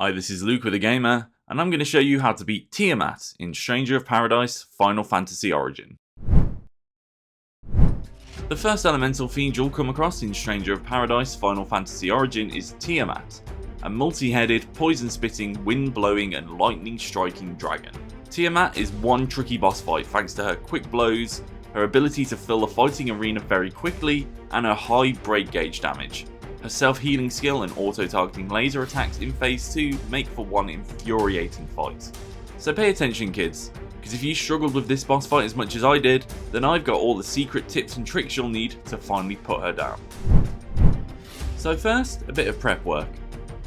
Hi, this is Luke with a Gamer, and I'm going to show you how to beat Tiamat in Stranger of Paradise Final Fantasy Origin. The first elemental fiend you'll come across in Stranger of Paradise Final Fantasy Origin is Tiamat, a multi-headed, poison-spitting, wind-blowing and lightning-striking dragon. Tiamat is one tricky boss fight thanks to her quick blows, her ability to fill the fighting arena very quickly, and her high break gauge damage. Her self-healing skill and auto-targeting laser attacks in Phase 2 make for one infuriating fight. So pay attention kids, because if you struggled with this boss fight as much as I did, then I've got all the secret tips and tricks you'll need to finally put her down. So first, a bit of prep work.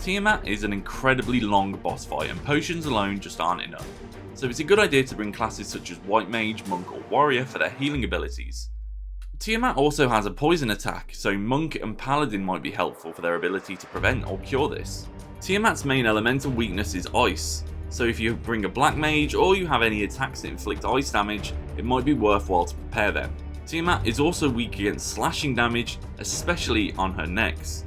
Tiamat is an incredibly long boss fight and potions alone just aren't enough. So it's a good idea to bring classes such as White Mage, Monk or Warrior for their healing abilities. Tiamat also has a poison attack, so Monk and Paladin might be helpful for their ability to prevent or cure this. Tiamat's main elemental weakness is ice, so if you bring a Black Mage or you have any attacks that inflict ice damage, it might be worthwhile to prepare them. Tiamat is also weak against slashing damage, especially on her necks.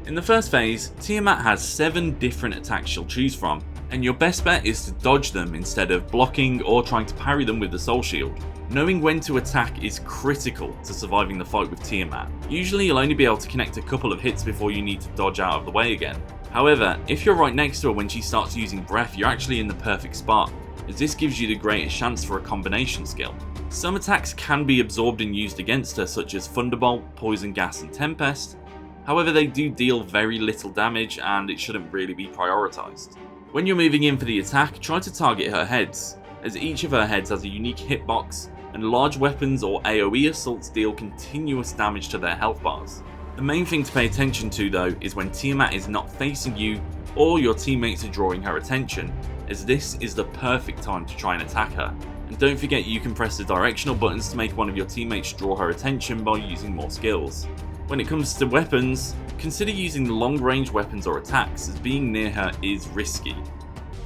In the first phase, Tiamat has 7 different attacks she'll choose from, and your best bet is to dodge them instead of blocking or trying to parry them with the Soul Shield. Knowing when to attack is critical to surviving the fight with Tiamat. Usually you'll only be able to connect a couple of hits before you need to dodge out of the way again. However, if you're right next to her when she starts using breath, you're actually in the perfect spot, as this gives you the greatest chance for a combination skill. Some attacks can be absorbed and used against her, such as Thunderbolt, Poison Gas and Tempest. However, they do deal very little damage and it shouldn't really be prioritised. When you're moving in for the attack, try to target her heads, as each of her heads has a unique hitbox, and large weapons or AoE assaults deal continuous damage to their health bars. The main thing to pay attention to though is when Tiamat is not facing you or your teammates are drawing her attention, as this is the perfect time to try and attack her. And don't forget you can press the directional buttons to make one of your teammates draw her attention by using more skills. When it comes to weapons, consider using long-range weapons or attacks, as being near her is risky.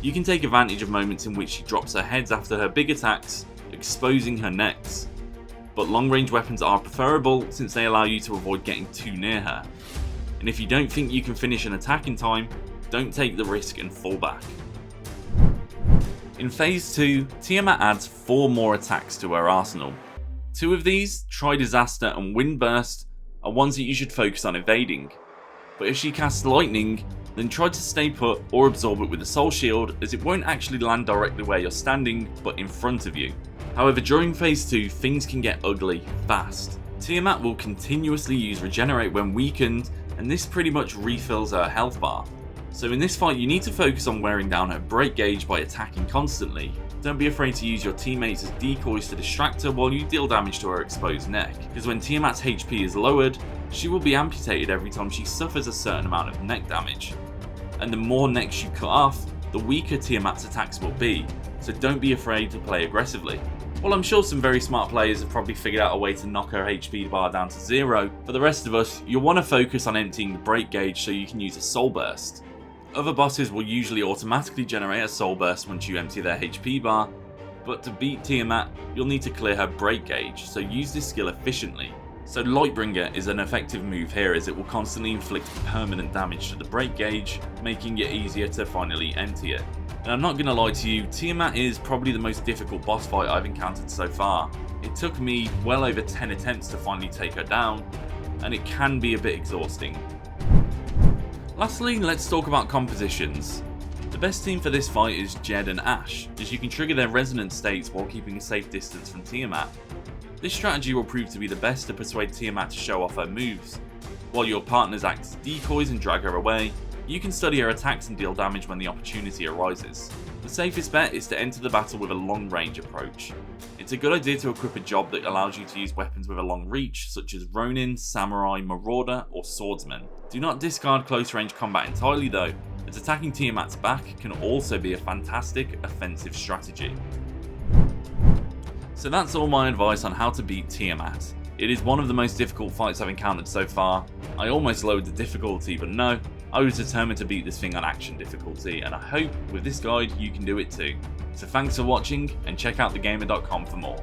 You can take advantage of moments in which she drops her heads after her big attacks, exposing her necks. But long-range weapons are preferable since they allow you to avoid getting too near her. And if you don't think you can finish an attack in time, don't take the risk and fall back. In Phase 2, Tiamat adds 4 more attacks to her arsenal. 2 of these, Tri Disaster and Wind Burst, are ones that you should focus on evading. But if she casts lightning, then try to stay put or absorb it with a Soul Shield, as it won't actually land directly where you're standing, but in front of you. However, during Phase 2, things can get ugly fast. Tiamat will continuously use Regenerate when weakened, and this pretty much refills her health bar. So in this fight you need to focus on wearing down her break gauge by attacking constantly. Don't be afraid to use your teammates as decoys to distract her while you deal damage to her exposed neck, because when Tiamat's HP is lowered, she will be amputated every time she suffers a certain amount of neck damage. And the more necks you cut off, the weaker Tiamat's attacks will be, so don't be afraid to play aggressively. While I'm sure some very smart players have probably figured out a way to knock her HP bar down to 0, for the rest of us, you'll want to focus on emptying the break gauge so you can use a Soul Burst. Other bosses will usually automatically generate a Soul Burst once you empty their HP bar, but to beat Tiamat, you'll need to clear her break gauge, so use this skill efficiently. So Lightbringer is an effective move here, as it will constantly inflict permanent damage to the break gauge, making it easier to finally empty it. And I'm not going to lie to you, Tiamat is probably the most difficult boss fight I've encountered so far. It took me well over 10 attempts to finally take her down, and it can be a bit exhausting. Lastly, let's talk about compositions. The best team for this fight is Jed and Ash, as you can trigger their resonance states while keeping a safe distance from Tiamat. This strategy will prove to be the best to persuade Tiamat to show off her moves. While your partners act as decoys and drag her away, you can study her attacks and deal damage when the opportunity arises. The safest bet is to enter the battle with a long range approach. It's a good idea to equip a job that allows you to use weapons with a long reach, such as Ronin, Samurai, Marauder or Swordsman. Do not discard close range combat entirely though, as attacking Tiamat's back can also be a fantastic offensive strategy. So that's all my advice on how to beat Tiamat. It is one of the most difficult fights I've encountered so far. I almost lowered the difficulty, but no, I was determined to beat this thing on action difficulty, and I hope with this guide you can do it too. So thanks for watching, and check out thegamer.com for more.